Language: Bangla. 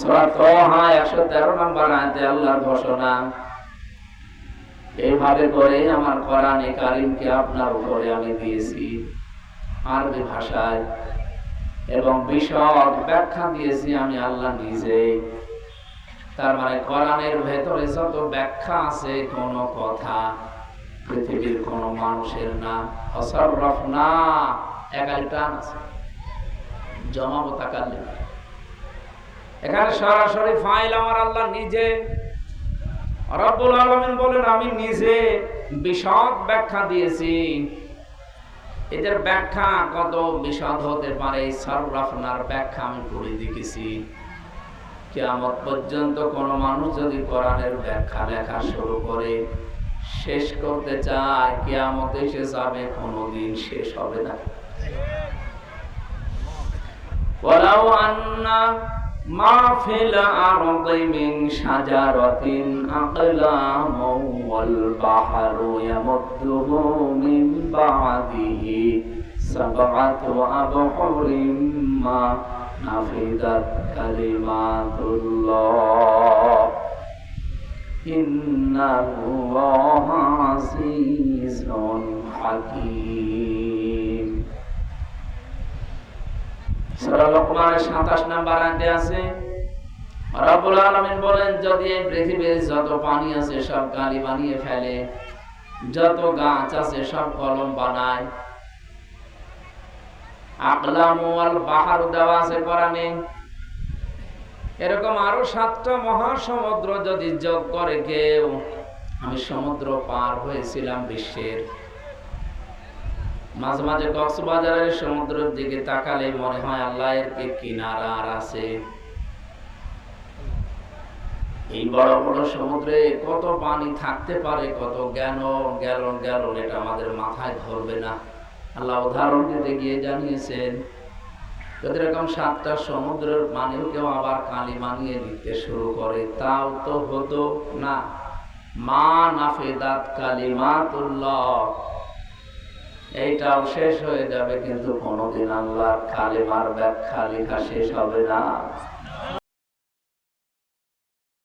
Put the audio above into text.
সূরা তাহা 113 নম্বর আয়াতে আল্লাহর ঘোষণা, এইভাবে করে আমার কোরআনে কারীমকে আপনার উপরে আমি দিয়েছি আরবি ভাষায়, এবং বিশদ ব্যাখ্যা দিয়েছি আমি আল্লাহ নিজে। তার মানে কোরআনের ভেতরে যত ব্যাখ্যা আছে, কোন কথা পৃথিবীর কোন মানুষের না, অসররফনা একাধিকান আছে, জমাবো তাকাল্লিম। এখানে সরাসরি ফাইল আমার আল্লাহ নিজে। রব্বুল আলামিন বলেন, আমি নিজে বিশদ ব্যাখ্যা দিয়েছি। এদের ব্যাখ্যা কত বিশদ হতে পারে, সররফনার ব্যাখ্যা আমি করে দেখেছি। কিয়ামত পর্যন্ত কোন মানুষ যদি কোরআনের ব্যাখ্যা লেখা শুরু করে, শেষ করতে চায়, কিয়ামত এসে যাবে, কোনদিন শেষ হবে না। ওয়ালাউ আন্না মা ফিল আরদি মিন শাজারাতিন আকলামুন ওয়াল বাহরু ইয়ামুদ্দুহু মিন বা'দিহি সাবআতু আবহুরিম মা নাফিদাত কালিমাতুল্লাহ ইন্নাল্লাহা আজিজুন হাকীম। সূরা লোকমানের 27 নম্বর আয়াতে আছে, রব্বুল আলামিন বলেন, যদি এই পৃথিবীর যত পানি আছে সব কালি বানিয়ে ফেলে, যত গাছ আছে সব কলম বানায়, আকলামু ওয়াল বাহরু দেওয়া আছে কোরআনে, এরকম আরো 7টা মহাসমুদ্র যদি যোগ করে কেউ, আমি সমুদ্র পার হয়েছিলাম বিশ্বের। মাঝে মাঝে কক্সবাজারের সমুদ্রের দিকে তাকালে মনে হয় আল্লাহ এর কি কিনারা আর আছে। এই বড় বড় সমুদ্রে কত পানি থাকতে পারে, কত গ্যালন এটা আমাদের মাথায় ধরবে না। আল্লাহ উদাহরণ দিতে গিয়ে জানিয়েছেন, যদি এরকম 7টা সমুদ্রের পানিও কেউ আবার কালি বানিয়ে লিখতে শুরু করে, তাও তো হতো না। মা নাফিদাত কালিমাতুল্লাহ, এইটাও শেষ হয়ে যাবে, কিন্তু কোনদিন আল্লাহর কালিমার ব্যাখ্যা লেখা শেষ হবে না।